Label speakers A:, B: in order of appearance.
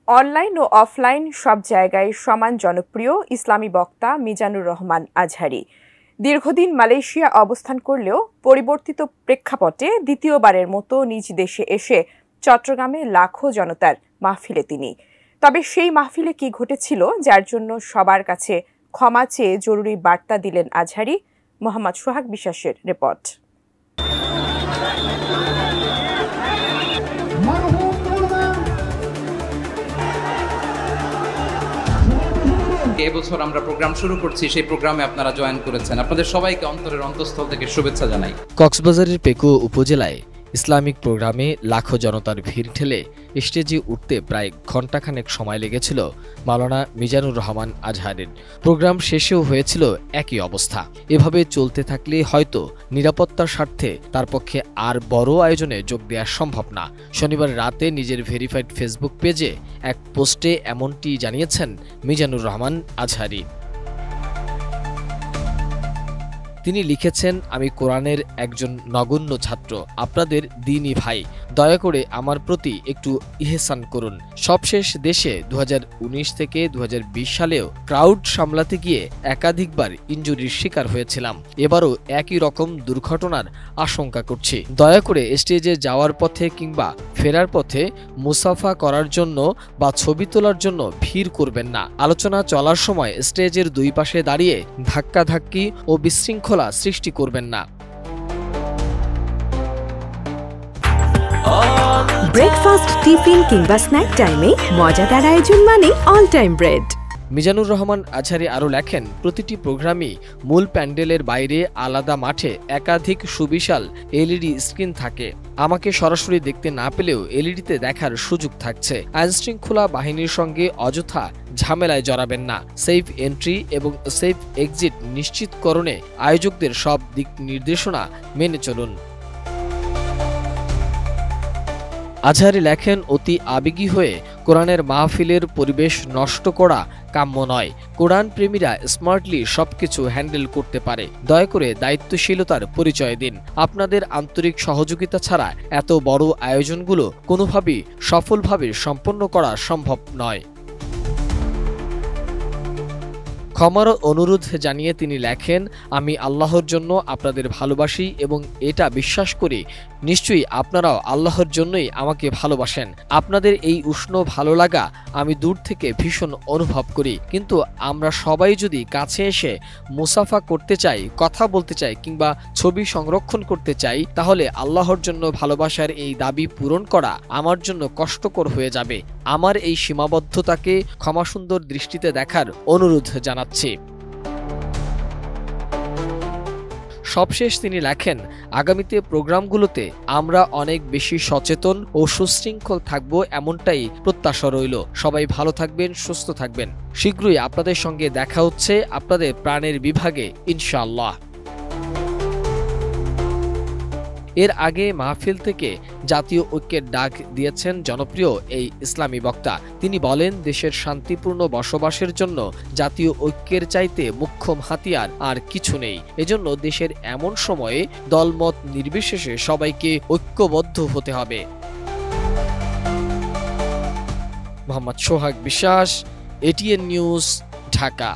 A: Online ও offline সব জায়গায় সমান জনপ্রিয় ইসলামী বক্তা মিজানুর রহমান আজহারী দীর্ঘদিন মালয়েশিয়া অবস্থান করলেও পরিবর্তিত প্রেক্ষাপটে দ্বিতীয়বারের মতো নিজ দেশে এসে চট্টগ্রামে লাখো জনতার মাহফিলে তিনি। তবে সেই মাহফিলে কি ঘটেছিল যার জন্য সবার কাছে ক্ষমা চেয়ে জরুরি বার্তা দিলেন আজহারী? মোহাম্মদ সোহাগ বিশ্বাসের রিপোর্ট।
B: এবছর আমরা প্রোগ্রাম শুরু করছি, সেই প্রোগ্রামে আপনারা জয়েন করেছেন, আপনাদের সবাইকে অন্তরের অন্তঃস্থল থেকে শুভেচ্ছা জানাই।
C: কক্সবাজারের পেকো উপজেলায় ইসলামিক প্রোগ্রামে লাখো জনতার ভিড় ঠেলে স্টেজে উঠতে প্রায় ঘণ্টাখানেক সময় লেগেছিল মাওলানা মিজানুর রহমান আজহারীর। প্রোগ্রাম শেষেও হয়েছিল একই অবস্থা। এভাবে চলতে থাকলে হয়তো নিরাপত্তার স্বার্থে তার পক্ষে আর বড় আয়োজনে যোগ দেওয়া সম্ভব না। শনিবার রাতে নিজের ভেরিফাইড ফেসবুক পেজে এক পোস্টে এমনটি জানিয়েছেন মিজানুর রহমান আজহারী। তিনি লিখেছেন, আমি কোরআনের একজন নগণ্য ছাত্র, আপনাদের দ্বীনী ভাই, দয়া করে আমার প্রতি একটু ইহসান করুন। সবশেষ দেশে 2019 থেকে 2020 সালেও ক্রাউড সামলাতে গিয়ে একাধিকবার ইনজুরির শিকার হয়েছিলাম। এবারও একই রকম দুর্ঘটনার আশঙ্কা করছি। দয়া করে স্টেজে যাওয়ার পথে কিংবা ফেরার পথে মুসাফা করার জন্য বা ছবি তোলার জন্য ভিড় করবেন না। আলোচনা চলার সময় স্টেজের দুই পাশে দাঁড়িয়ে ধাক্কাধাক্কি ও বিশৃঙ্খলা সৃষ্টি করবেন না।
D: ব্রেকফাস্ট, টিফিন কিংবা স্ন্যাক টাইমে মজাদার আয়োজন মানে all time bread.
C: Mizanur Rahman Azhari আরও লেখেন, প্রতিটি প্রোগ্রামই মূল প্যান্ডেলের বাইরে আলাদা মাঠে একাধিক সুবিশাল এলইডি স্ক্রিন থাকে। আমাকে সরাসরি দেখতে না পেলেও এলইডিতে দেখার সুযোগ থাকছে। আইনশৃঙ্খলা বাহিনীর সঙ্গে অযথা ঝামেলায় জড়াবেন না। সেফ এন্ট্রি এবং সেফ এক্সিট নিশ্চিতকরণে আয়োজকদের সব দিক নির্দেশনা মেনে চলুন। আজহারী লেখেন, অতি আবেগী হয়ে কোরআনের মাহফিলের পরিবেশ নষ্ট করা কাম্য নয়। কোরআন প্রেমীরা স্মার্টলি সবকিছু হ্যান্ডেল করতে পারে। দয়া করে দায়িত্বশীলতার পরিচয় দিন। আপনাদের আন্তরিক সহযোগিতা ছাড়া এত বড় আয়োজনগুলো কোনোভাবেই সফলভাবে সম্পন্ন করা সম্ভব নয়। ক্ষমার অনুরোধ জানিয়ে তিনি লেখেন, আমি আল্লাহর জন্য আপনাদের ভালোবাসি এবং এটা বিশ্বাস করি নিশ্চয়ই আপনারাও আল্লাহর জন্যই আমাকে ভালোবাসেন। আপনাদের এই উষ্ণ ভালো লাগা আমি দূর থেকে ভীষণ অনুভব করি। কিন্তু আমরা সবাই যদি কাছে এসে মুসাফা করতে চাই, কথা বলতে চাই কিংবা ছবি সংরক্ষণ করতে চাই, তাহলে আল্লাহর জন্য ভালোবাসার এই দাবি পূরণ করা আমার জন্য কষ্টকর হয়ে যাবে। আমার এই সীমাবদ্ধতাকে ক্ষমাসুন্দর দৃষ্টিতে দেখার অনুরোধ জানাচ্ছি। সবশেষ তিনি লেখেন, আগামীতে প্রোগ্রামগুলোতে আমরা অনেক বেশি সচেতন ও সুশৃঙ্খল থাকব, এমনটাই প্রত্যাশা রইল। সবাই ভালো থাকবেন, সুস্থ থাকবেন। শীঘ্রই আপনাদের সঙ্গে দেখা হচ্ছে আপনাদের প্রাণের বিভাগে, ইনশাআল্লাহ। এর আগে মাহফিল থেকে জাতীয় ঐক্যের ডাক দিয়েছেন জনপ্রিয় এই ইসলামী বক্তা। তিনি বলেন, দেশের শান্তিপূর্ণ বসবাসের জন্য জাতীয় ঐক্যের চাইতে মুখ্যম হাতিয়ার আর কিছু নেই। এজন্য দেশের এমন সময়ে দলমত নির্বিশেষে সবাইকে ঐক্যবদ্ধ হতে হবে। মোহাম্মদ সোহাগ বিশ্বাস, এটিএন নিউজ, ঢাকা।